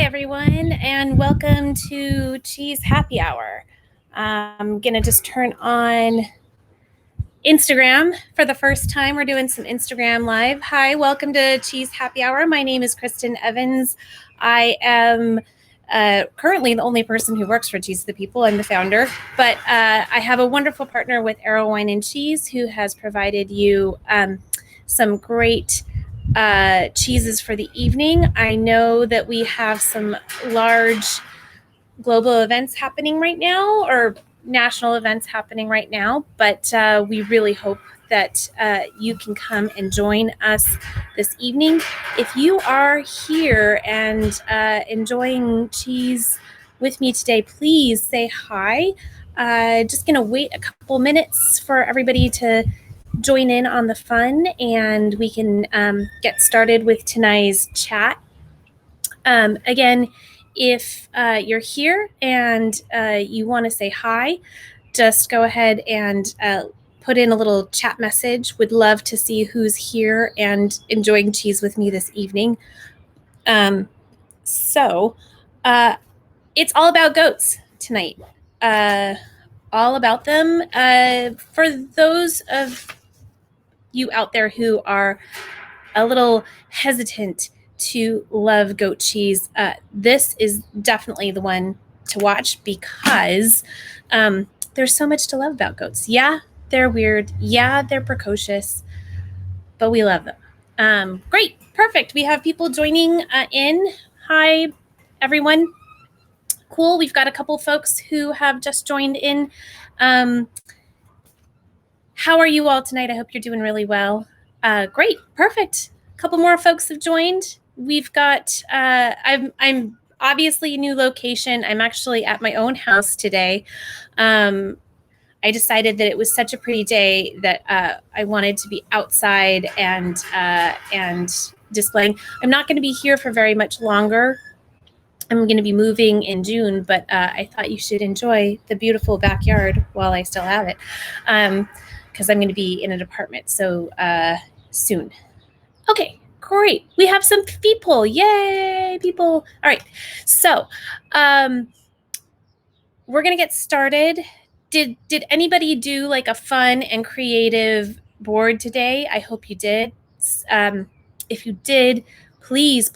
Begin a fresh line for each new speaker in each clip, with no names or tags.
everyone, and welcome to Cheese Happy Hour. I'm going to just turn on Instagram for the first time. We're doing some Instagram Live. Hi, welcome to Cheese Happy Hour. My name is Kristen Evans. I am currently the only person who works for Cheese the People. I'm the founder, but I have a wonderful partner with Arrow Wine and Cheese who has provided you some great cheeses for the evening. I know that we have some large global events happening right now, or national events happening right now, but we really hope that you can come and join us this evening. If you are here and enjoying cheese with me today, please say hi. Just going to wait a couple minutes for everybody to join in on the fun, and we can get started with tonight's chat. Again, if you're here and you want to say hi, just go ahead and put in a little chat message. Would love to see who's here and enjoying cheese with me this evening. So it's all about goats tonight. All about them. For those of you out there who are a little hesitant to love goat cheese, this is definitely the one to watch because there's so much to love about goats. Yeah, they're weird. Yeah, they're precocious, but we love them. Great, perfect. We have people joining in. Hi, everyone. Cool. We've got a couple folks who have just joined in. How are you all tonight? I hope you're doing really well. Great, perfect. A couple more folks have joined. We've got, I'm obviously a new location. I'm actually at my own house today. I decided that it was such a pretty day that I wanted to be outside and displaying. I'm not going to be here for very much longer. I'm going to be moving in June, but I thought you should enjoy the beautiful backyard while I still have it. Because I'm going to be in an apartment so soon. Okay, great. We have some people. Yay, people. All right. So we're going to get started. Did anybody do like a fun and creative board today? I hope you did. If you did, please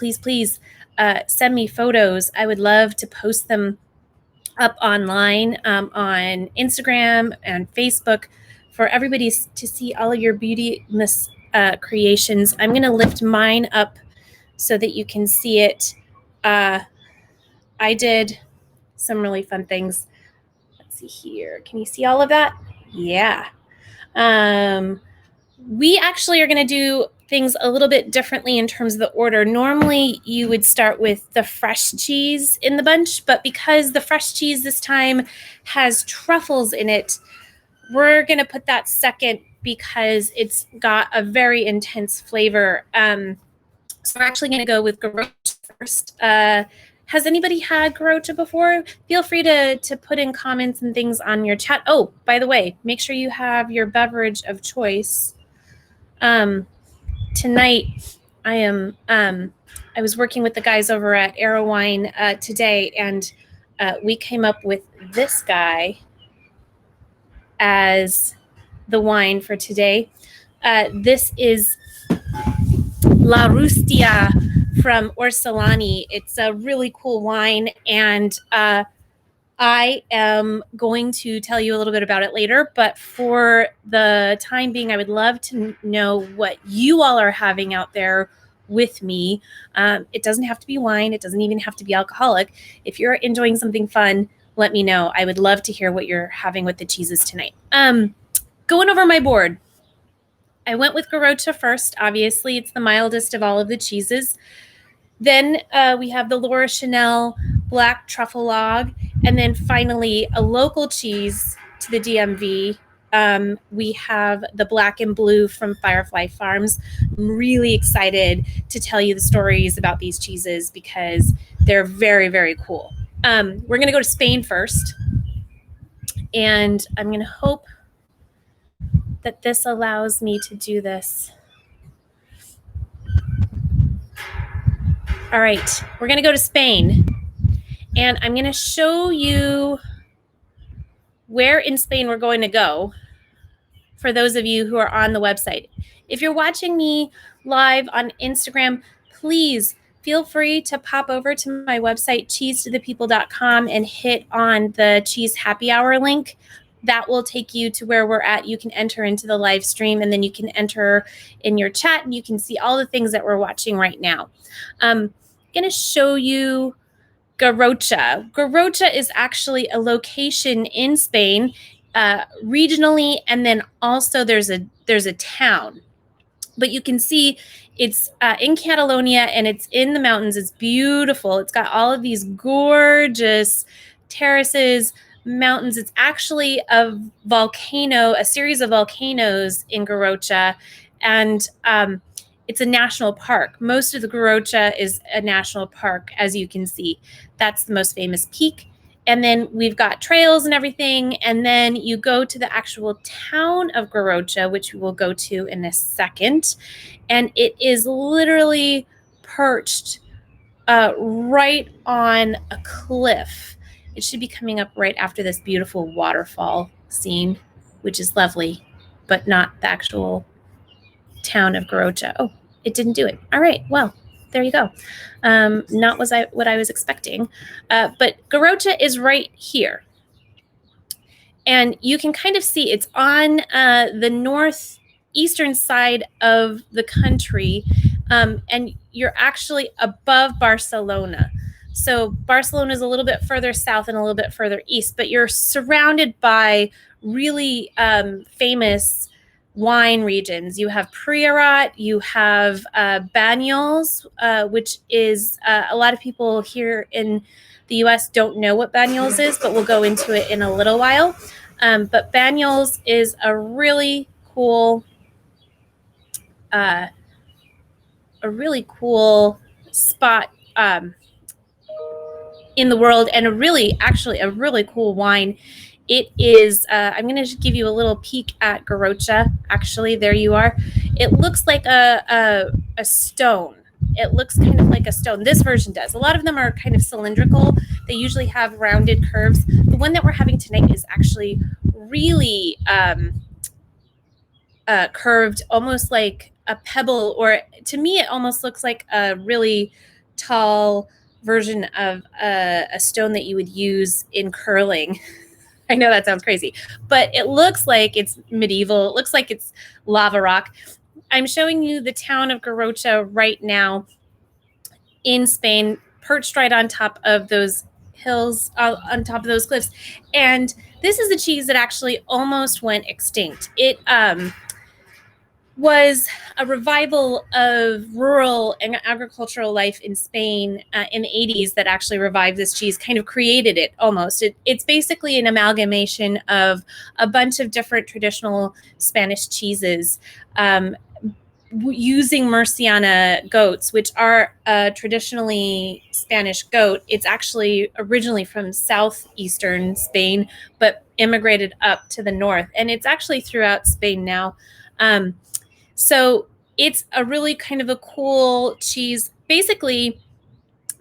send me photos. I would love to post them up online on Instagram and Facebook for everybody to see all of your beautiness creations. I'm going to lift mine up so that you can see it. I did some really fun things. Let's see here. Can you see all of that? Yeah. We actually are going to do things a little bit differently in terms of the order. Normally, you would start with the fresh cheese in the bunch, but because the fresh cheese this time has truffles in it, we're going to put that second because it's got a very intense flavor. So we're actually going to go with Garocha first. Has anybody had Garocha before? Feel free to put in comments and things on your chat. Oh, by the way, make sure you have your beverage of choice. Tonight, I was working with the guys over at Arrow Wine today, and we came up with this guy as the wine for today. This is La Rustia from Orsolani. It's a really cool wine, and I am going to tell you a little bit about it later, but for the time being, I would love to know what you all are having out there with me. It doesn't have to be wine. It doesn't even have to be alcoholic. If you're enjoying something fun, let me know. I would love to hear what you're having with the cheeses tonight. Going over my board. I went with Garocha first. Obviously, it's the mildest of all of the cheeses. Then we have the Laura Chanel Black Truffle Log. And then finally, a local cheese to the DMV. We have the Black and Blue from Firefly Farms. I'm really excited to tell you the stories about these cheeses because they're very, very cool. We're going to go to Spain first. And I'm going to hope that this allows me to do this. All right, we're going to go to Spain, and I'm going to show you where in Spain we're going to go for those of you who are on the website. If you're watching me live on Instagram, please feel free to pop over to my website, cheesetothepeople.com, and hit on the Cheese Happy Hour link. That will take you to where we're at. You can enter into the live stream, and then you can enter in your chat, and you can see all the things that we're watching right now. I'm going to show you Garrocha. Garrocha is actually a location in Spain, regionally, and then also there's a town. But you can see it's in Catalonia, and it's in the mountains. It's beautiful. It's got all of these gorgeous terraces, mountains. It's actually a volcano, a series of volcanoes in Garrocha, and it's a national park. Most of the Garrocha is a national park, as you can see. That's the most famous peak. And then we've got trails and everything. And then you go to the actual town of Garrocha, which we will go to in a second. And it is literally perched right on a cliff. It should be coming up right after this beautiful waterfall scene, which is lovely, but not the actual town of Garrocha. Oh, it didn't do it. All right, well, there you go. Not what I was expecting. But Garrocha is right here. And you can kind of see it's on the northeastern side of the country. And you're actually above Barcelona. So Barcelona is a little bit further south and a little bit further east, but you're surrounded by really famous wine regions. You have Priorat, you have Banyuls, which is a lot of people here in the US don't know what Banyuls is, but we'll go into it in a little while. But Banyuls is a really cool spot in the world, and a really cool wine. It is, I'm going to give you a little peek at Garrocha. Actually, there you are. It looks like a stone. It looks kind of like a stone. This version does. A lot of them are kind of cylindrical. They usually have rounded curves. The one that we're having tonight is actually really curved, almost like a pebble, or to me, it almost looks like a really tall version of a stone that you would use in curling. I know that sounds crazy, but it looks like it's medieval. It looks like it's lava rock. I'm showing you the town of Garrocha right now in Spain, perched right on top of those hills, on top of those cliffs. And this is a cheese that actually almost went extinct. It was a revival of rural and agricultural life in Spain in the 80s that actually revived this cheese, kind of created it almost. It's basically an amalgamation of a bunch of different traditional Spanish cheeses, using Murciana goats, which are a traditionally Spanish goat. It's actually originally from southeastern Spain, but immigrated up to the north. And it's actually throughout Spain now. So it's a really kind of a cool cheese. Basically,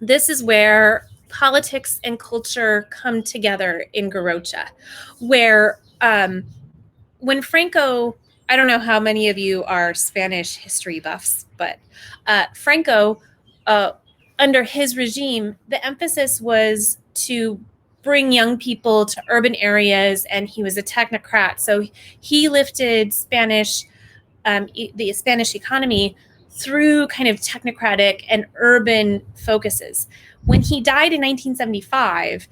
this is where politics and culture come together in Garrocha, where when Franco, I don't know how many of you are Spanish history buffs, but Franco, under his regime, the emphasis was to bring young people to urban areas, and he was a technocrat. So he lifted the Spanish economy through kind of technocratic and urban focuses. When he died in 1975,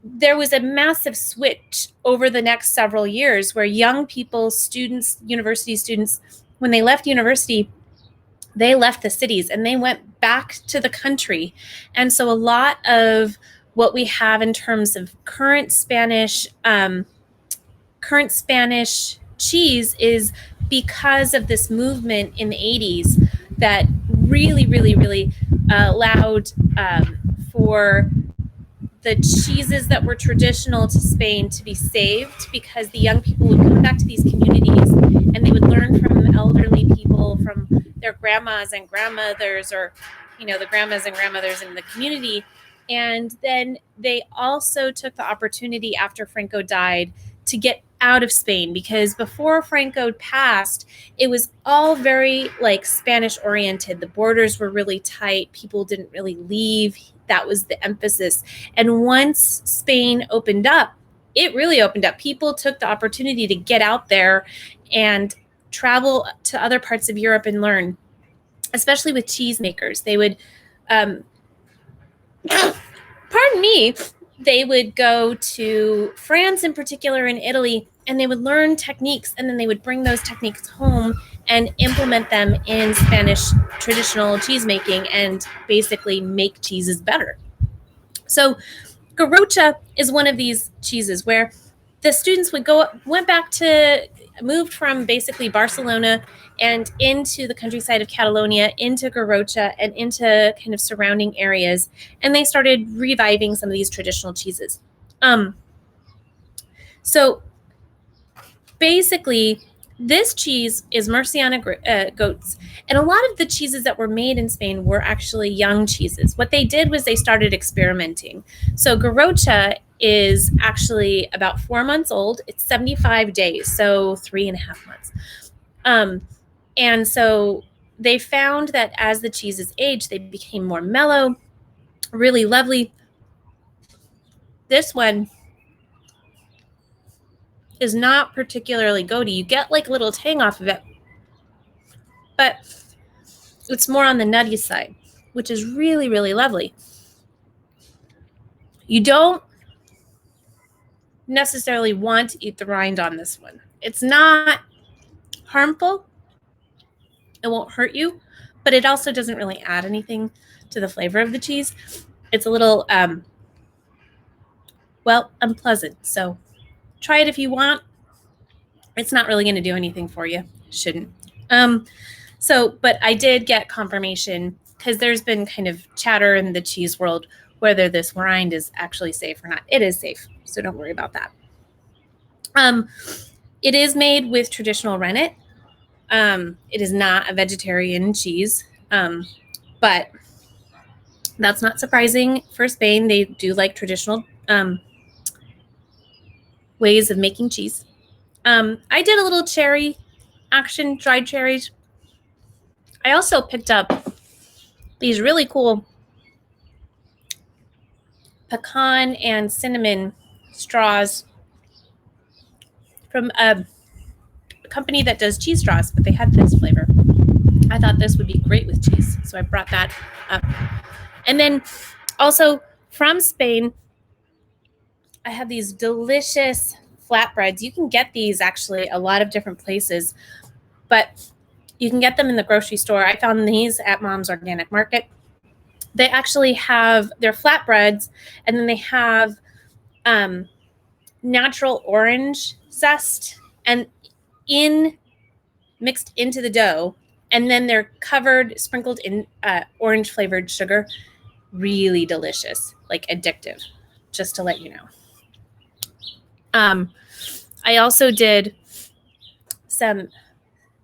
there was a massive switch over the next several years where young people, students, university students, when they left university, they left the cities and they went back to the country. And so a lot of what we have in terms of current Spanish cheese is because of this movement in the 80s that really allowed for the cheeses that were traditional to Spain to be saved, because the young people would come back to these communities and they would learn from elderly people, from their grandmas and grandmothers, or the grandmas and grandmothers in the community. And then they also took the opportunity after Franco died to get out of Spain, because before Franco passed, it was all very like Spanish oriented. The borders were really tight. People didn't really leave. That was the emphasis. And once Spain opened up, it really opened up. People took the opportunity to get out there and travel to other parts of Europe and learn, especially with cheesemakers. They would, pardon me, they would go to France in particular, and Italy, and they would learn techniques, and then they would bring those techniques home and implement them in Spanish traditional cheesemaking and basically make cheeses better. So Garrocha is one of these cheeses where the students moved from basically Barcelona and into the countryside of Catalonia, into Garrocha, and into kind of surrounding areas. And they started reviving some of these traditional cheeses. So basically, this cheese is Murciana goats. And a lot of the cheeses that were made in Spain were actually young cheeses. What they did was they started experimenting. So Garrocha is actually about 4 months old. It's 75 days, so 3.5 months. And so they found that as the cheeses aged, they became more mellow, really lovely. This one is not particularly goaty. You get like a little tang off of it, but it's more on the nutty side, which is really, really lovely. You don't necessarily want to eat the rind on this one. It's not harmful. It won't hurt you, but it also doesn't really add anything to the flavor of the cheese. It's a little, unpleasant. So try it if you want. It's not really going to do anything for you. Shouldn't. But I did get confirmation, because there's been kind of chatter in the cheese world whether this rind is actually safe or not. It is safe, so don't worry about that. It is made with traditional rennet. It is not a vegetarian cheese, but that's not surprising for Spain. They do like traditional ways of making cheese. I did a little cherry action, dried cherries. I also picked up these really cool pecan and cinnamon straws from a company that does cheese straws, but they had this flavor. I thought this would be great with cheese, so I brought that up. And then also from Spain, I have these delicious flatbreads. You can get these actually a lot of different places, but you can get them in the grocery store. I found these at Mom's Organic Market. They actually have their flatbreads, and then they have natural orange zest and mixed into the dough, and then they're sprinkled in orange flavored sugar. Really delicious, like addictive, just to let you know. I also did some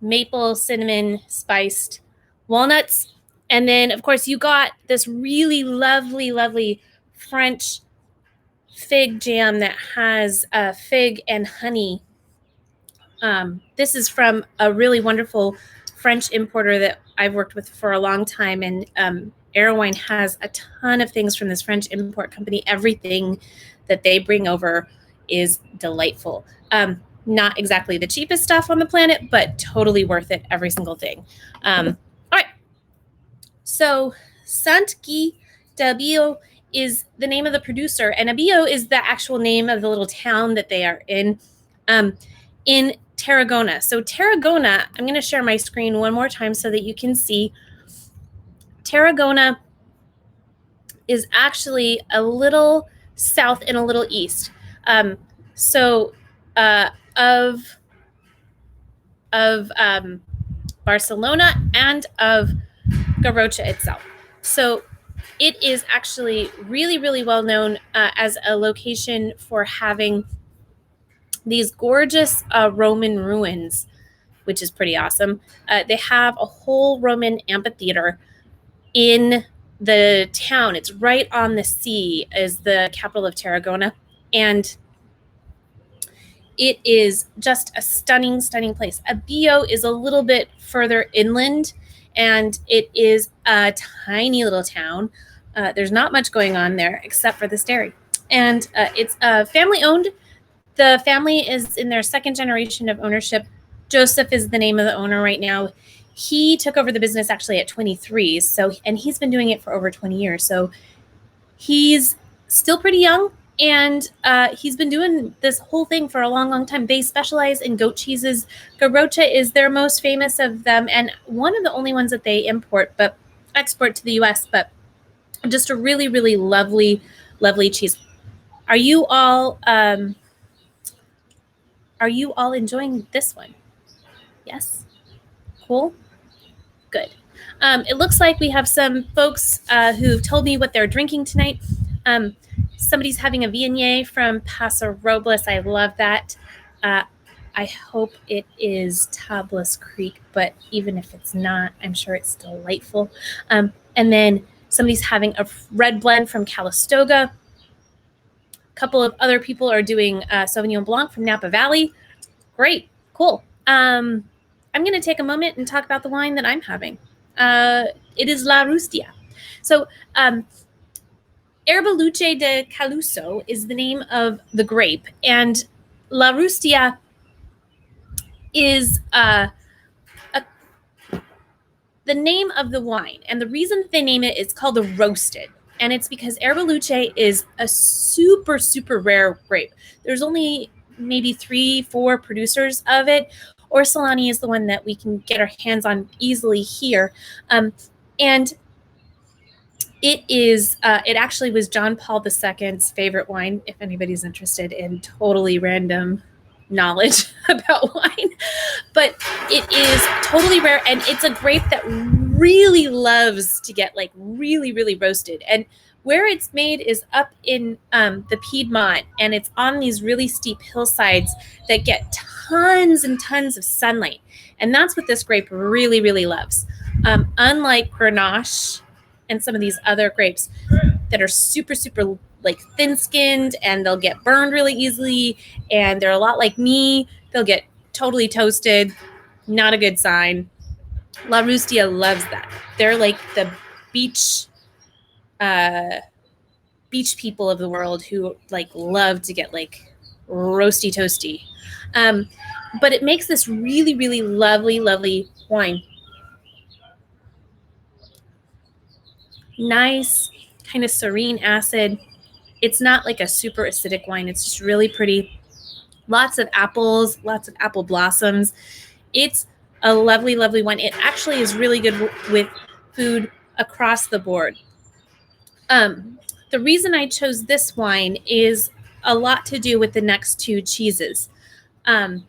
maple cinnamon spiced walnuts. And then, of course, you got this really lovely, lovely French fig jam that has fig and honey. This is from a really wonderful French importer that I've worked with for a long time. And Arrowine has a ton of things from this French import company. Everything that they bring over is delightful. Not exactly the cheapest stuff on the planet, but totally worth it, every single thing. All right. So Sant Gui d'Abillo is the name of the producer, and Abillo is the actual name of the little town that they are in Tarragona. So Tarragona, I'm going to share my screen one more time so that you can see. Tarragona is actually a little south and a little east. Of Barcelona and of Garrocha itself. So it is actually really, really well known as a location for having these gorgeous Roman ruins, which is pretty awesome. They have a whole Roman amphitheater in the town. It's right on the sea, is the capital of Tarragona. And it is just a stunning, stunning place. Abillo is a little bit further inland, and it is a tiny little town. There's not much going on there except for this dairy. And it's family owned. The family is in their second generation of ownership. Joseph is the name of the owner right now. He took over the business actually at 23. And he's been doing it for over 20 years. So he's still pretty young, and he's been doing this whole thing for a long, long time. They specialize in goat cheeses. Garrocha is their most famous of them, and one of the only ones that they export to the U.S., but just a really, really lovely, lovely cheese. Are you all enjoying this one? Yes? Cool? Good. It looks like we have some folks who've told me what they're drinking tonight. Somebody's having a Viognier from Paso Robles. I love that. I hope it is Tablas Creek, but even if it's not, I'm sure it's delightful. And then somebody's having a red blend from Calistoga. A couple of other people are doing Sauvignon Blanc from Napa Valley. Great. Cool. I'm going to take a moment and talk about the wine that I'm having. It is La Rustia. So Herbaluce de Caluso is the name of the grape, and La Rustia is the name of the wine. And the reason that they name it is called the roasted. And it's because Herbaluce is a super, super rare grape. There's only maybe 3-4 producers of it. Orsolani is the one that we can get our hands on easily here. And it is, it actually was John Paul II's favorite wine, if anybody's interested in totally random knowledge about wine. But it is totally rare, and it's a grape that really loves to get like really, really roasted. And where it's made is up in the Piedmont, and it's on these really steep hillsides that get tons and tons of sunlight. And that's what this grape really, really loves. Unlike Grenache and some of these other grapes that are super, super like thin-skinned, and they'll get burned really easily, and they're a lot like me. They'll get totally toasted. Not a good sign. La Rustia loves that. They're like the beach people of the world who like love to get like roasty toasty. But it makes this really, really lovely, lovely wine. Nice, kind of serene acid. It's not like a super acidic wine. It's just really pretty. Lots of apples, lots of apple blossoms. It's a lovely, lovely wine. It actually is really good with food across the board. The reason I chose this wine is a lot to do with the next two cheeses. Garrocha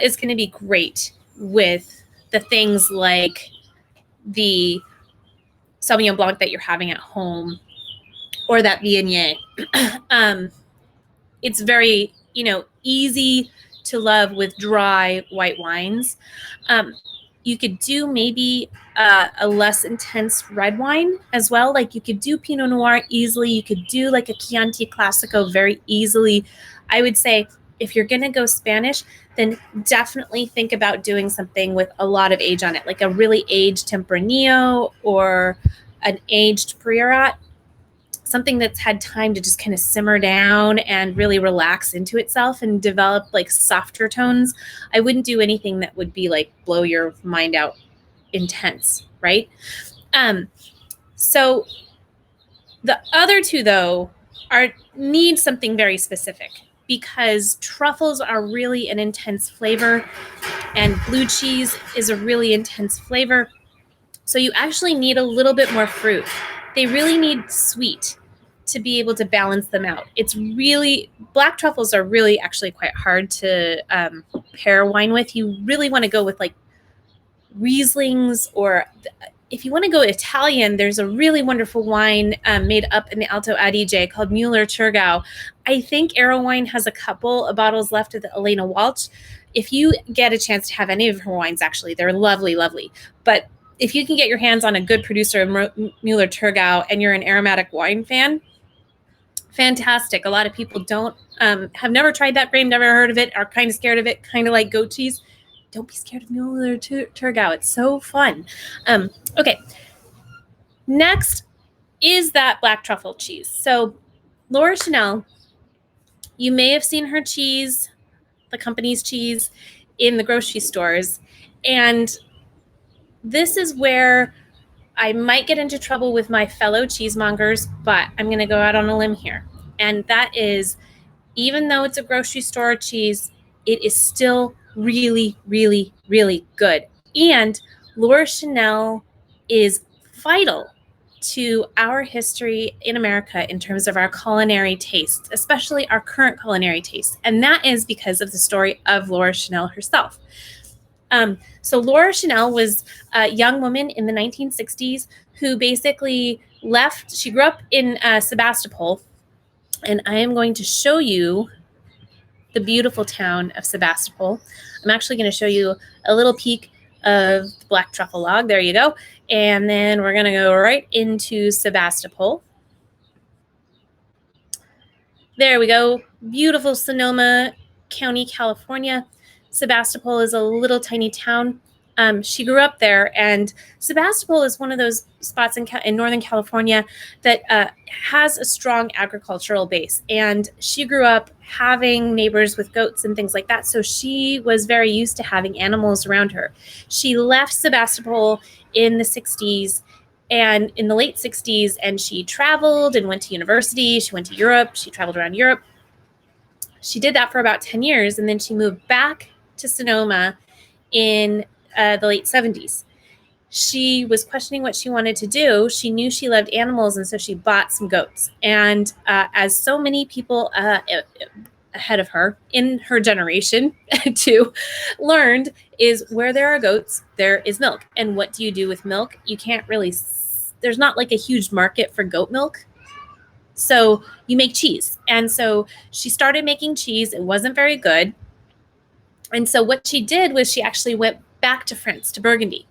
is going to be great with the things like the Sauvignon Blanc that you're having at home, or that Viognier. It's very, easy to love with dry white wines. You could do maybe a less intense red wine as well. Like you could do Pinot Noir easily. You could do like a Chianti Classico very easily. I would say if you're going to go Spanish, then definitely think about doing something with a lot of age on it, like a really aged Tempranillo or an aged Priorat. Something that's had time to just kind of simmer down and really relax into itself and develop like softer tones. I wouldn't do anything that would be like blow your mind out intense, right? So the other two though need something very specific, because truffles are really an intense flavor and blue cheese is a really intense flavor. So you actually need a little bit more fruit. They really need sweet to be able to balance them out. Black truffles are really actually quite hard to pair wine with. You really want to go with like Rieslings, or if you want to go Italian, there's a really wonderful wine made up in the Alto Adige called Müller-Thurgau. I think Arrow has a couple of bottles left of the Elena Walch. If you get a chance to have any of her wines, actually, they're lovely, lovely. But if you can get your hands on a good producer of Müller-Thurgau and you're an aromatic wine fan, fantastic. A lot of people don't have never tried that grain, never heard of it, are kind of scared of it, kind of like goat cheese. Don't be scared of Müller-Thurgau. It's so fun. Okay. Next is that black truffle cheese. So Laura Chanel, you may have seen her cheese, the company's cheese, in the grocery stores. And this is where I might get into trouble with my fellow cheesemongers, but I'm going to go out on a limb here. And that is, even though it's a grocery store cheese, it is still really, really, really good. And Laura Chanel is vital to our history in America in terms of our culinary tastes, especially our current culinary tastes. And that is because of the story of Laura Chanel herself. So Laura Chanel was a young woman in the 1960s who basically left. She grew up in Sebastopol, and I am going to show you the beautiful town of Sebastopol. I'm actually going to show you a little peek of the black truffle log. There you go. And then we're going to go right into Sebastopol. There we go. Beautiful Sonoma County, California. Sebastopol is a little tiny town. She grew up there, and Sebastopol is one of those spots in Northern California that has a strong agricultural base. And she grew up having neighbors with goats and things like that. So she was very used to having animals around her. She left Sebastopol in the 60s and in the late 60s, and she traveled and went to university. She went to Europe. She traveled around Europe. She did that for about 10 years, and then she moved back to Sonoma in the late 70s. She was questioning what she wanted to do. She knew she loved animals, and so she bought some goats. And as so many people ahead of her in her generation too learned, is where there are goats, there is milk. And what do you do with milk? You can't really, there's not like a huge market for goat milk. So you make cheese. And so she started making cheese. It wasn't very good. And so what she did was she actually went back to France, to Burgundy.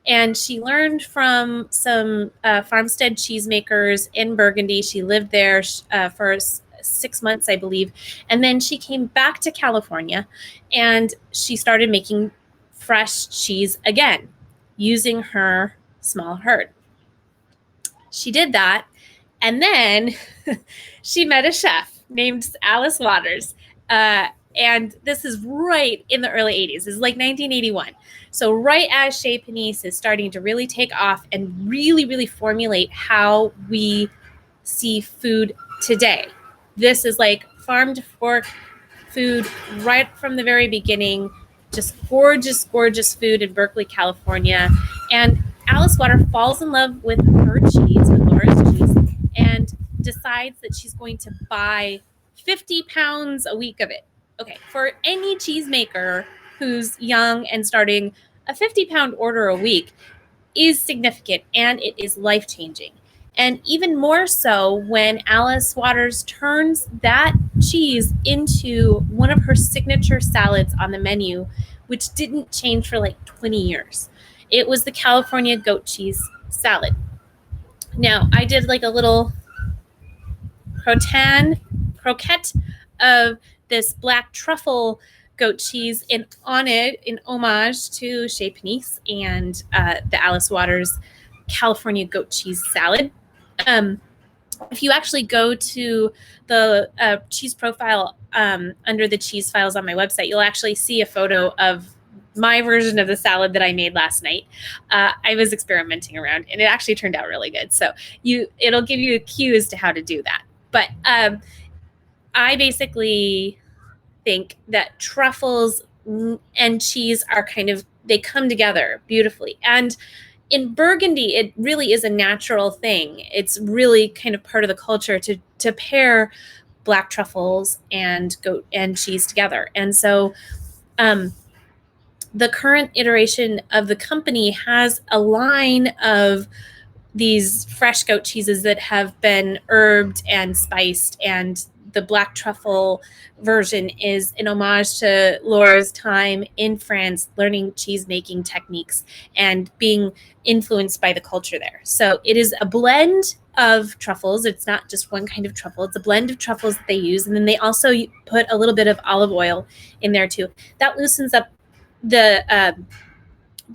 And she learned from some farmstead cheesemakers in Burgundy. She lived there for 6 months, I believe. And then she came back to California, and she started making fresh cheese again using her small herd. She did that. And then she met a chef named Alice Waters. And this is right in the early 80s. This is like 1981. So right as Chez Panisse is starting to really take off and really, really formulate how we see food today. This is like farm to fork food right from the very beginning. Just gorgeous, gorgeous food in Berkeley, California. And Alice Waters falls in love with her cheese, with Laura's cheese, and decides that she's going to buy 50 pounds a week of it. Okay, for any cheesemaker who's young and starting, a 50-pound order a week is significant, and it is life-changing. And even more so when Alice Waters turns that cheese into one of her signature salads on the menu, which didn't change for like 20 years. It was the California goat cheese salad. Now, I did like a little croquette of this black truffle goat cheese in homage to Chez Panisse and the Alice Waters California goat cheese salad. If you actually go to the cheese profile under the cheese files on my website, you'll actually see a photo of my version of the salad that I made last night. I was experimenting around, and it actually turned out really good. So it'll give you a cue as to how to do that. But I basically think that truffles and cheese are they come together beautifully. And in Burgundy, it really is a natural thing. It's really kind of part of the culture to pair black truffles and goat and cheese together. And so the current iteration of the company has a line of these fresh goat cheeses that have been herbed and spiced, and the black truffle version is an homage to Laura's time in France, learning cheese making techniques and being influenced by the culture there. So it is a blend of truffles. It's not just one kind of truffle. It's a blend of truffles that they use. And then they also put a little bit of olive oil in there too. That loosens up the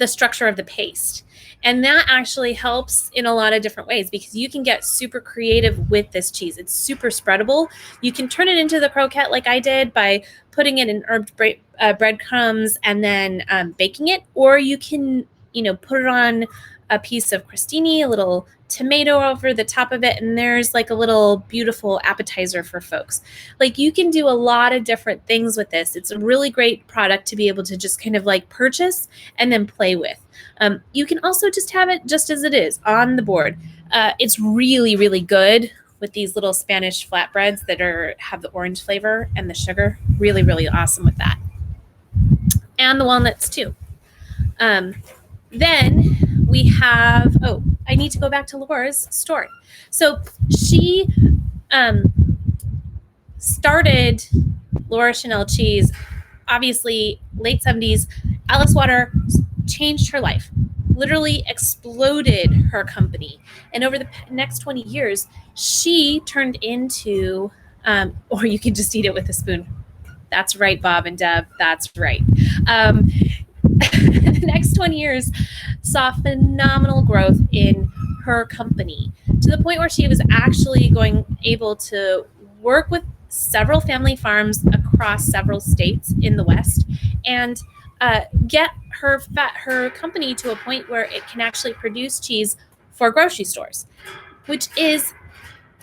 structure of the paste. And that actually helps in a lot of different ways because you can get super creative with this cheese. It's super spreadable. You can turn it into the croquette like I did by putting it in herbed breadcrumbs and then baking it. Or you can, put it on a piece of crostini, a little tomato over the top of it, and there's like a little beautiful appetizer for folks. Like you can do a lot of different things with this. It's a really great product to be able to just kind of like purchase and then play with. You can also just have it just as it is on the board. It's really, really good with these little Spanish flatbreads that have the orange flavor and the sugar. Really, really awesome with that. And the walnuts too. Then we have, I need to go back to Laura's story. So she started Laura Chanel Cheese, obviously late 70s. Alice Water changed her life, literally exploded her company. And over the next 20 years, she turned into, or you can just eat it with a spoon. That's right, Bob and Deb, that's right. The next 20 years saw phenomenal growth in her company to the point where she was actually able to work with several family farms across several states in the West and get her company to a point where it can actually produce cheese for grocery stores, which is,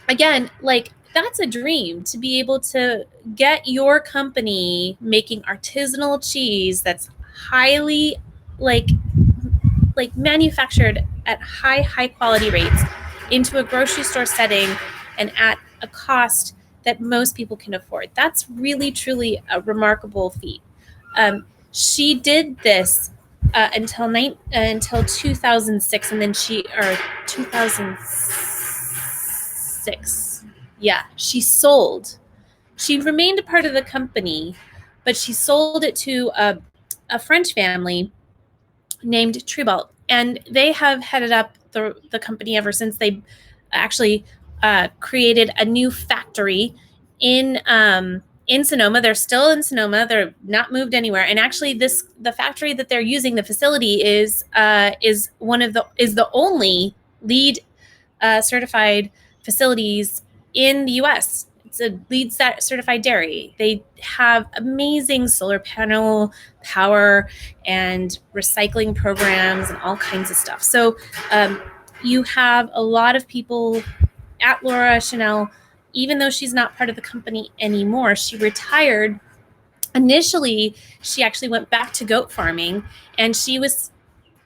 again, like that's a dream to be able to get your company making artisanal cheese that's highly like manufactured at high quality rates into a grocery store setting and at a cost that most people can afford. That's really truly a remarkable feat. She did this until 2006, and then 2006. Yeah, she sold. She remained a part of the company, but she sold it to a French family named Tribalt, and they have headed up the company ever since. They actually created a new factory in Sonoma. They're still in Sonoma. They're not moved anywhere. And actually, the factory that they're using, the facility is the only LEED certified facilities in the U.S. It's a LEED certified dairy. They have amazing solar panel power and recycling programs and all kinds of stuff. So you have a lot of people at Laura Chanel, even though she's not part of the company anymore. She retired. Initially, she actually went back to goat farming, and she was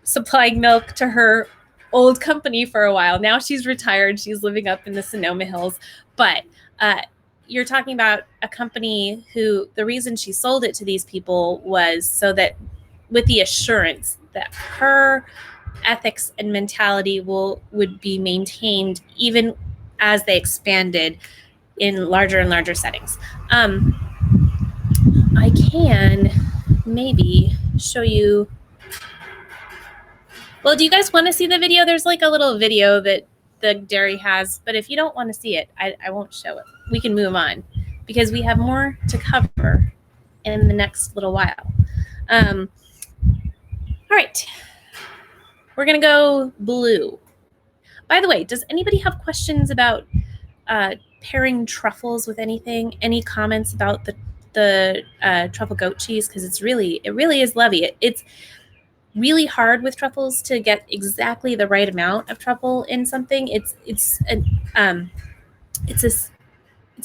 supplying milk to her old company for a while. Now she's retired. She's living up in the Sonoma Hills. But you're talking about a company who the reason she sold it to these people was so that with the assurance that her ethics and mentality would be maintained even as they expanded in larger and larger settings. I can maybe show you. Well, do you guys want to see the video? There's like a little video that the dairy has, but if you don't want to see it, I won't show it. We can move on because we have more to cover in the next little while. All right. We're going to go blue. By the way, does anybody have questions about pairing truffles with anything? Any comments about the truffle goat cheese? Because it really is lovely. It's really hard with truffles to get exactly the right amount of truffle in something. It's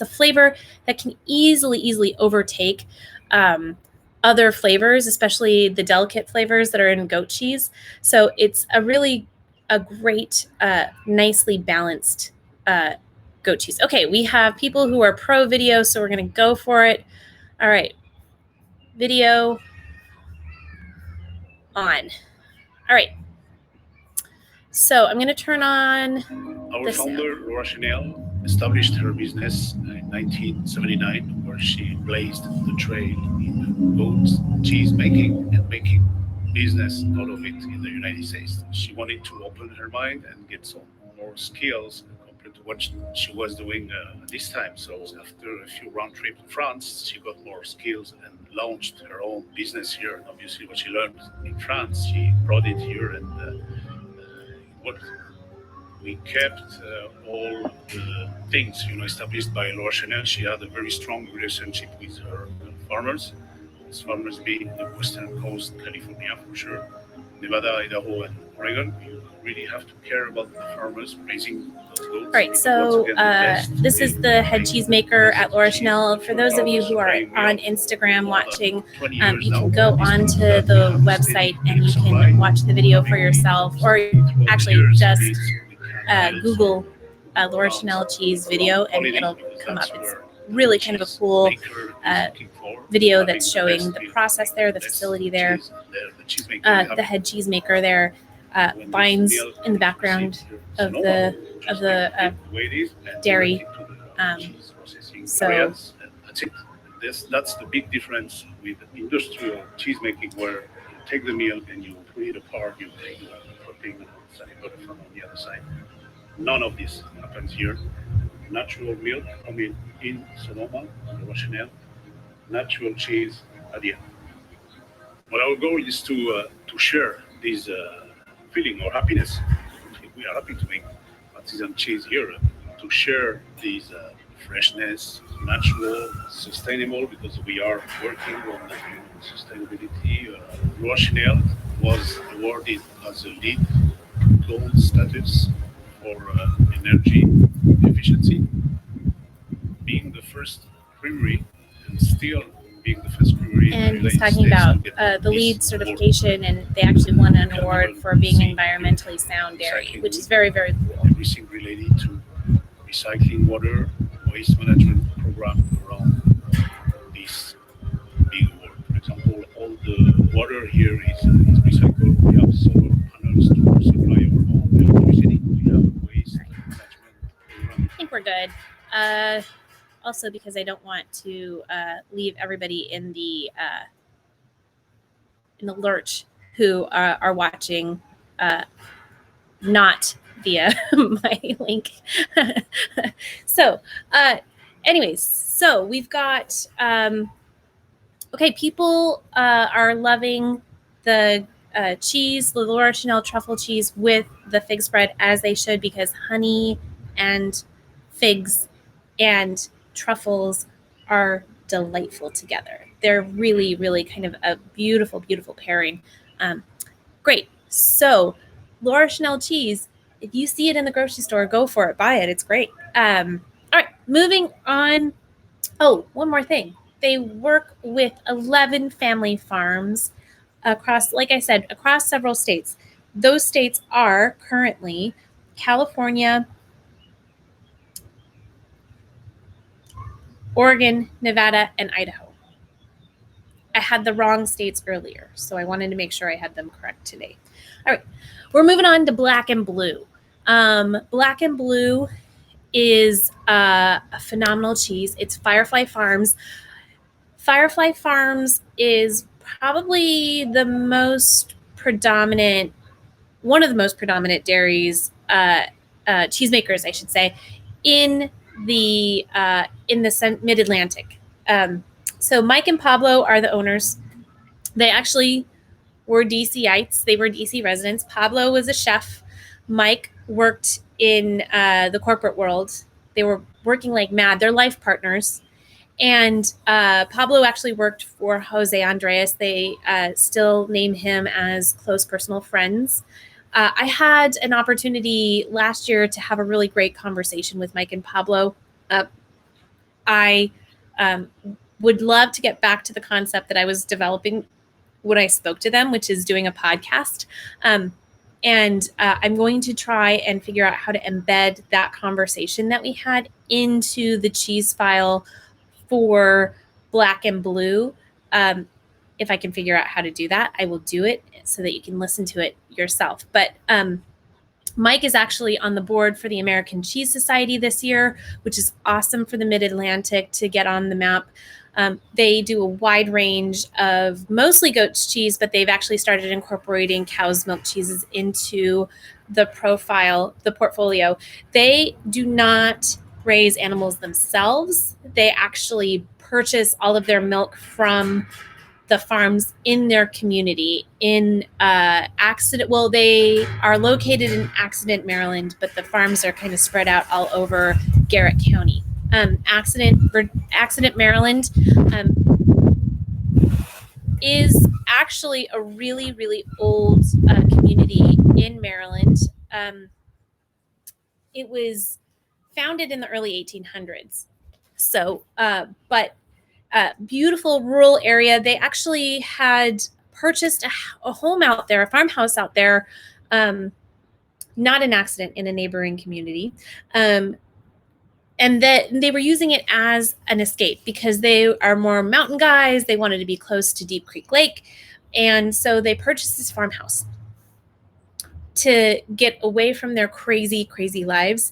a flavor that can easily overtake other flavors, especially the delicate flavors that are in goat cheese. So it's a great, nicely balanced goat cheese. Okay, we have people who are pro video, so we're going to go for it. All right, video on. All right, so I'm going to turn on
our founder, Laura Chanel, established her business in 1979, where she blazed the trail in goat cheese making and making business out of it in the United States. She wanted to open her mind and get some more skills compared to what she was doing at this time. So after a few round trips to France, she got more skills and launched her own business here. And obviously, what she learned in France, she brought it here and it worked. We kept all the things established by Laura Chanel. She had a very strong relationship with her farmers. Those farmers being the western coast, California for sure, Nevada, Idaho, and Oregon. You really have to care about the farmers raising those goats.
All right, so this is the head cheesemaker at Laura Chanel. For those of you who are on Instagram watching, you can go onto the website and you can watch the video for yourself, or actually just Google Laura Chanel cheese video and it'll come up. It's really kind of a cool video that's showing the process there, the facility there, the head cheesemaker there, vines in the background of the dairy. So
that's the big difference with industrial cheese making, where you take the milk and you put it apart, you take the protein outside, but from on the other side. None of this happens here. Natural milk coming in Sonoma, the Rochelle, natural cheese at the end. But our goal is to share this feeling or happiness. We are happy to make artisan cheese here, to share this freshness, natural, sustainable, because we are working on sustainability. Rochelle was awarded as a LEED gold status for energy efficiency, being the first creamery and still being the first creamery.
And he's talking about the LEED certification, and they actually won an award for being environmentally sound dairy, which is very, very cool.
Everything related to recycling water, waste management program around this big award. For example, all the water here is recycled. We have solar panels to supply our own electricity. We have waste management program.
I think we're good. Also, because I don't want to leave everybody in the lurch who are watching not via my link. So, anyways, so we've got okay. People are loving the cheese, the Laura Chanel truffle cheese with the fig spread, as they should, because honey and figs and truffles are delightful together. They're really, really kind of a beautiful, beautiful pairing. Great. So, Laura Chanel cheese, if you see it in the grocery store, go for it. Buy it. It's great. All right, moving on. Oh, one more thing. They work with 11 family farms across, like I said, across several states. Those states are currently California, Oregon, Nevada, and Idaho. I had the wrong states earlier, so I wanted to make sure I had them correct today. All right, we're moving on to Black and Blue. Black and Blue is a phenomenal cheese. It's Firefly Farms. Firefly Farms is probably the most predominant, one of the most predominant dairies, cheesemakers, I should say, in the Mid-Atlantic. So Mike and Pablo are the owners. They actually were DCites. They were DC residents. Pablo was a chef. Mike worked in the corporate world. They were working like mad. They're life partners. And Pablo actually worked for Jose Andres. They still name him as close personal friends. I had an opportunity last year to have a really great conversation with Mike and Pablo. I would love to get back to the concept that I was developing when I spoke to them, which is doing a podcast. And I'm going to try and figure out how to embed that conversation that we had into the cheese file for Black and Blue. If I can figure out how to do that, I will do it so that you can listen to it yourself. But Mike is actually on the board for the American Cheese Society this year, which is awesome for the Mid-Atlantic to get on the map. They do a wide range of mostly goat's cheese, but they've actually started incorporating cow's milk cheeses into the portfolio. They do not raise animals themselves. They actually purchase all of their milk from the farms in their community in Accident. Well, they are located in Accident, Maryland, but the farms are kind of spread out all over Garrett County. Accident, Maryland is actually a really, really old community in Maryland. It was founded in the early 1800s. So, but beautiful rural area. They actually had purchased a home out there, a farmhouse out there, not an accident, in a neighboring community. And that they were using it as an escape because they are more mountain guys. They wanted to be close to Deep Creek Lake. And so they purchased this farmhouse to get away from their crazy, crazy lives.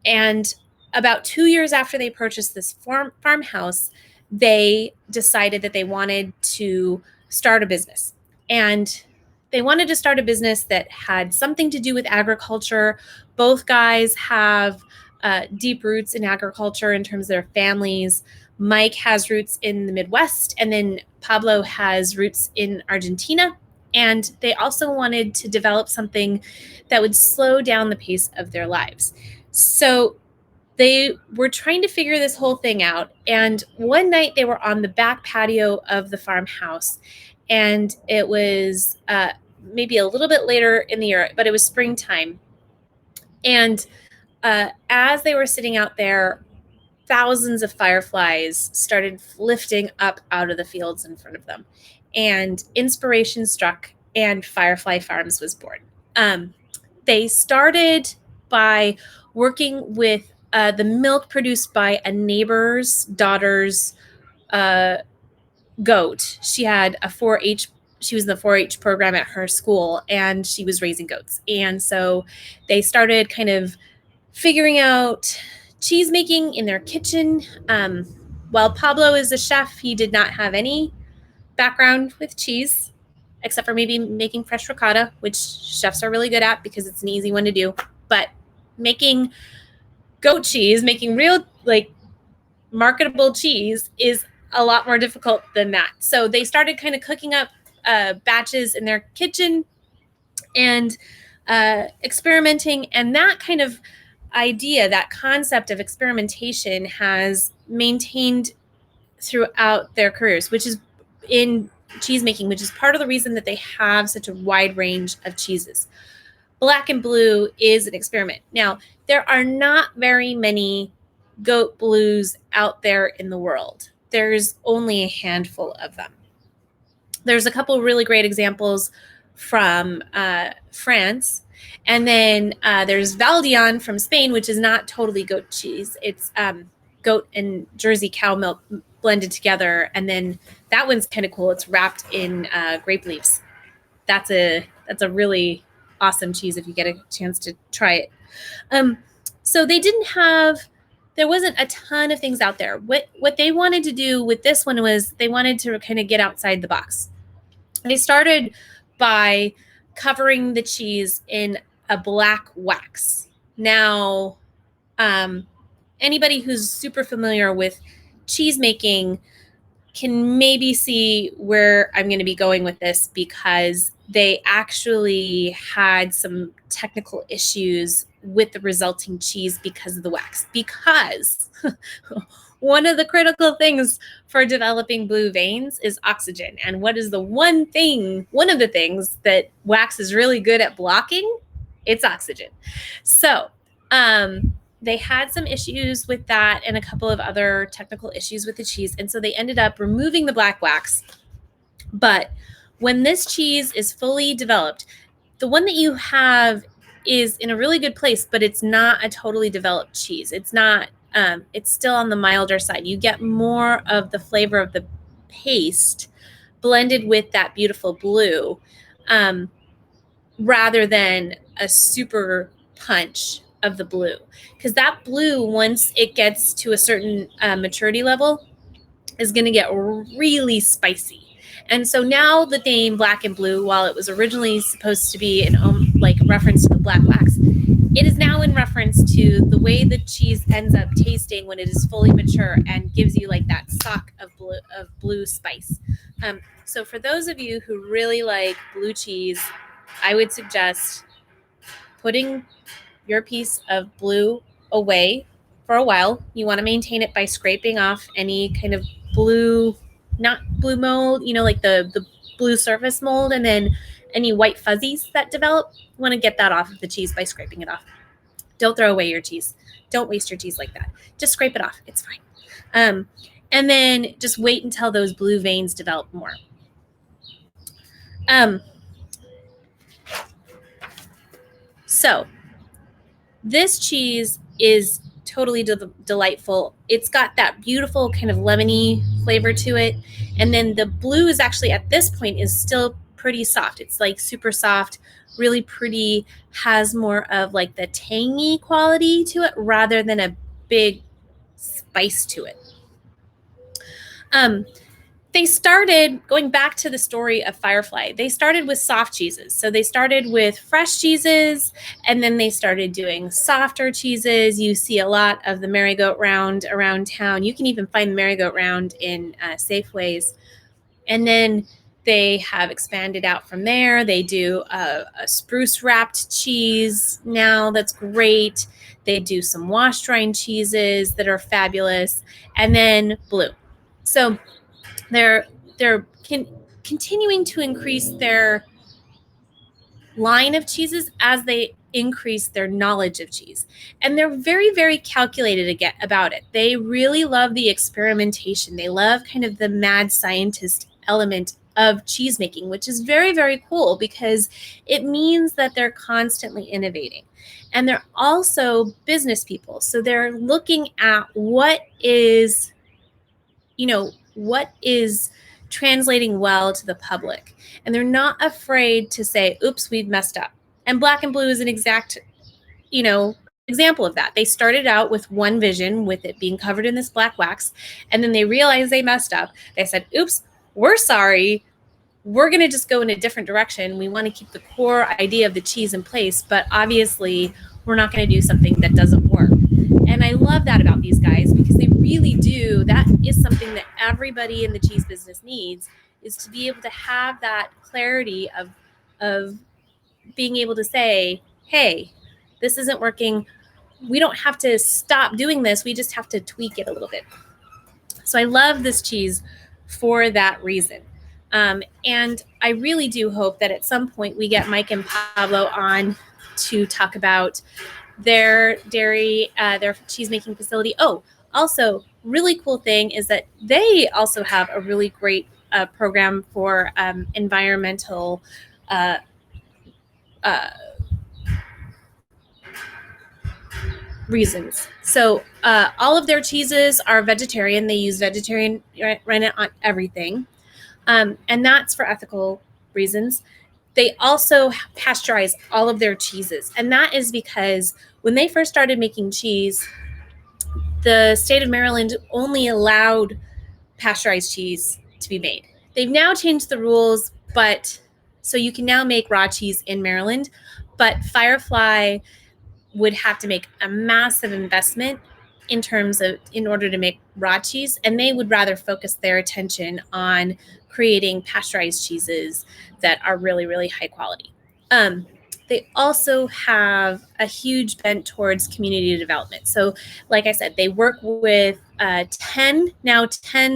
And about 2 years after they purchased this farmhouse, they decided that they wanted to start a business. And they wanted to start a business that had something to do with agriculture. Both guys have deep roots in agriculture in terms of their families. Mike has roots in the Midwest, and then Pablo has roots in Argentina. And they also wanted to develop something that would slow down the pace of their lives. So they were trying to figure this whole thing out. And one night they were on the back patio of the farmhouse, and it was maybe a little bit later in the year, but it was springtime. And as they were sitting out there, thousands of fireflies started lifting up out of the fields in front of them. And inspiration struck, and Firefly Farms was born. They started by working with the milk produced by a neighbor's daughter's goat. She had a 4-H. She was in the 4-H program at her school, and she was raising goats. And so they started kind of figuring out cheese making in their kitchen. While Pablo is a chef, he did not have any background with cheese, except for maybe making fresh ricotta, which chefs are really good at because it's an easy one to do. But making goat cheese, making real, like, marketable cheese is a lot more difficult than that. So they started kind of cooking up batches in their kitchen and experimenting. And that kind of idea, that concept of experimentation, has maintained throughout their careers, which is in cheese making, which is part of the reason that they have such a wide range of cheeses. Black and Blue is an experiment. Now, there are not very many goat blues out there in the world. There's only a handful of them. There's a couple really great examples from France. And then there's Valdian from Spain, which is not totally goat cheese. It's goat and Jersey cow milk blended together. And then that one's kind of cool. It's wrapped in grape leaves. That's a really awesome cheese if you get a chance to try it. So there wasn't a ton of things out there. What they wanted to do with this one was they wanted to kind of get outside the box. They started by covering the cheese in a black wax. Now, anybody who's super familiar with cheese making can maybe see where I'm going to be going with this, because they actually had some technical issues with the resulting cheese because of the wax. Because one of the critical things for developing blue veins is oxygen. And what is one of the things that wax is really good at blocking? It's oxygen. So they had some issues with that and a couple of other technical issues with the cheese. And so they ended up removing the black wax. But when this cheese is fully developed, the one that you have is in a really good place, but it's not a totally developed cheese. It's not, it's still on the milder side. You get more of the flavor of the paste blended with that beautiful blue, rather than a super punch of the blue, because that blue, once it gets to a certain maturity level, is going to get really spicy. And so now the name Black and Blue, while it was originally supposed to be an like reference to the black wax, it is now in reference to the way the cheese ends up tasting when it is fully mature and gives you like that sock of blue spice. So for those of you who really like blue cheese, I would suggest putting your piece of blue away for a while. You want to maintain it by scraping off any kind of blue, not blue mold, like the blue surface mold, and then any white fuzzies that develop. You want to get that off of the cheese by scraping it off. Don't throw away your cheese. Don't waste your cheese like that. Just scrape it off. It's fine. And then just wait until those blue veins develop more. So this cheese is totally delightful. It's got that beautiful kind of lemony flavor to it. And then the blue is actually at this point is still pretty soft. It's like super soft, really pretty, has more of like the tangy quality to it rather than a big spice to it. They started, going back to the story of Firefly, they started with soft cheeses. So they started with fresh cheeses, and then they started doing softer cheeses. You see a lot of the merry-go-round around town. You can even find the merry-go-round in Safeways. And then they have expanded out from there. They do a spruce-wrapped cheese now that's great. They do some washed-rind cheeses that are fabulous. And then blue. So they're continuing to increase their line of cheeses as they increase their knowledge of cheese. And they're very, very calculated about it. They really love the experimentation. They love kind of the mad scientist element of cheese making, which is very, very cool because it means that they're constantly innovating. And they're also business people. So they're looking at what is translating well to the public. And they're not afraid to say, oops, we've messed up. And Black and Blue is an exact, example of that. They started out with one vision, with it being covered in this black wax. And then they realized they messed up. They said, oops, we're sorry. We're going to just go in a different direction. We want to keep the core idea of the cheese in place, but obviously we're not going to do something that doesn't work. And I love that about these guys because they really do. That is something that everybody in the cheese business needs, is to be able to have that clarity of being able to say, hey, this isn't working. We don't have to stop doing this. We just have to tweak it a little bit. So I love this cheese for that reason. And I really do hope that at some point we get Mike and Pablo on to talk about their dairy, their cheese making facility. Oh, also, really cool thing is that they also have a really great program for environmental reasons. So all of their cheeses are vegetarian. They use vegetarian rennet on everything. And that's for ethical reasons. They also pasteurize all of their cheeses. And that is because when they first started making cheese, the state of Maryland only allowed pasteurized cheese to be made. They've now changed the rules, but so you can now make raw cheese in Maryland, but Firefly would have to make a massive investment in order to make raw cheese, and they would rather focus their attention on creating pasteurized cheeses that are really, really high quality. They also have a huge bent towards community development. So like I said, they work with 10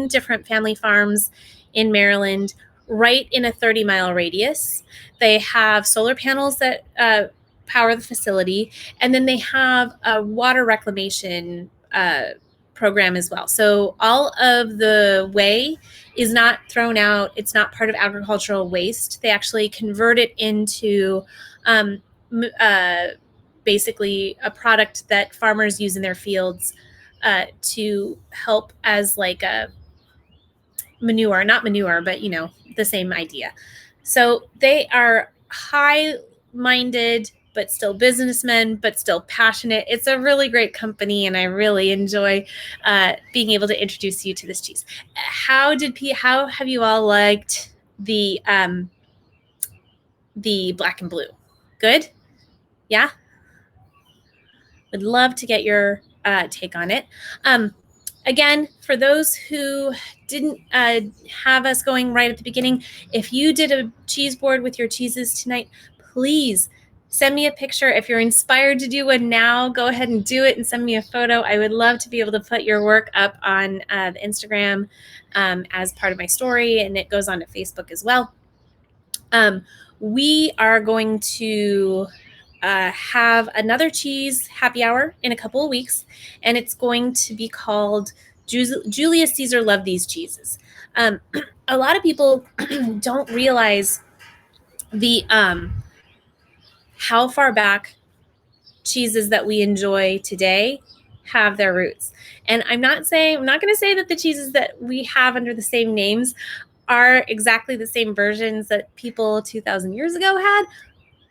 different family farms in Maryland, right in a 30-mile radius. They have solar panels that power the facility, and then they have a water reclamation program as well. So all of the whey is not thrown out. It's not part of agricultural waste. They actually convert it into basically a product that farmers use in their fields to help as like a manure, not manure, but the same idea. So they are high-minded but still businessmen, but still passionate. It's a really great company, and I really enjoy being able to introduce you to this cheese. How have you all liked the black and blue? Good? Yeah? Would love to get your take on it. Again, for those who didn't have us going right at the beginning, if you did a cheese board with your cheeses tonight, please send me a picture. If you're inspired to do one now, go ahead and do it and send me a photo. I would love to be able to put your work up on the Instagram as part of my story, and it goes on to Facebook as well. We are going to have another cheese happy hour in a couple of weeks, and it's going to be called Julius Caesar Loved These Cheeses. A lot of people don't realize the how far back cheeses that we enjoy today have their roots. And I'm not going to say that the cheeses that we have under the same names are exactly the same versions that people 2,000 years ago had.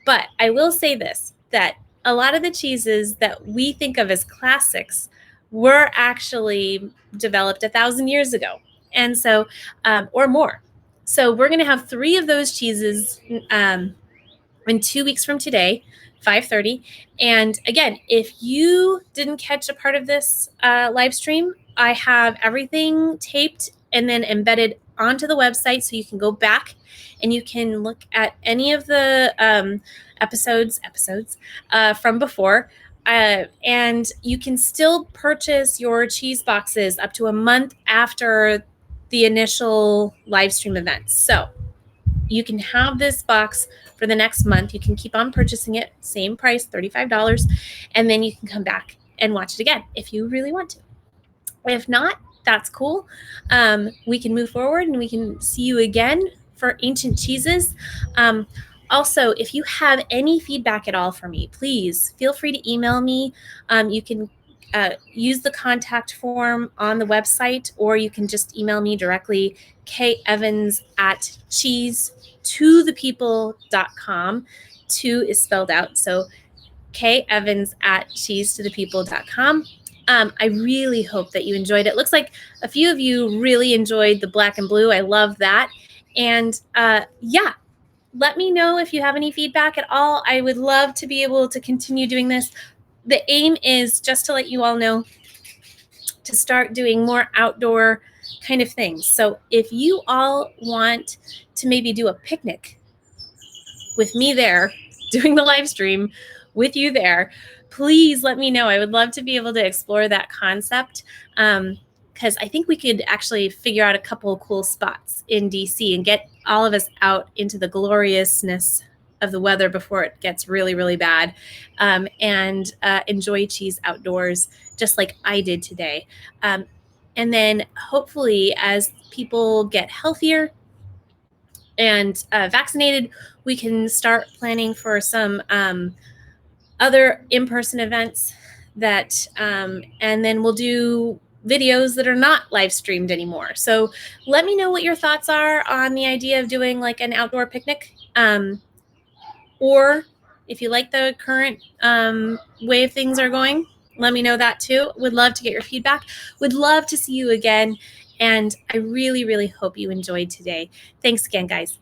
But I will say this, that a lot of the cheeses that we think of as classics were actually developed 1,000 years ago. And so, or more. So we're going to have 3 of those cheeses in 2 weeks from today, 5:30. And again, if you didn't catch a part of this live stream, I have everything taped and then embedded onto the website, so you can go back and you can look at any of the episodes from before. And you can still purchase your cheese boxes up to a month after the initial live stream events. So you can have this box for the next month. You can keep on purchasing it, same price, $35, and then you can come back and watch it again if you really want to. If not, that's cool. We can move forward and we can see you again for Ancient Cheeses. Also, if you have any feedback at all for me, please feel free to email me. You can use the contact form on the website, or you can just email me directly, kevans@cheesetothepeople.com. 2 is spelled out, so kevans@cheesetothepeople.com. I really hope that you enjoyed it. Looks like a few of you really enjoyed the black and blue. I love that. And yeah, let me know if you have any feedback at all. I would love to be able to continue doing this. The aim is, just to let you all know, to start doing more outdoor kind of things. So if you all want to maybe do a picnic with me there, doing the live stream with you there, please let me know. I would love to be able to explore that concept, because I think we could actually figure out a couple of cool spots in DC and get all of us out into the gloriousness of the weather before it gets really, really bad, and enjoy cheese outdoors just like I did today. And then hopefully, as people get healthier and vaccinated, we can start planning for some other in-person events that, and then we'll do videos that are not live streamed anymore. So let me know what your thoughts are on the idea of doing like an outdoor picnic. Or if you like the current way things are going, let me know that too. Would love to get your feedback. Would love to see you again. And I really, really hope you enjoyed today. Thanks again, guys.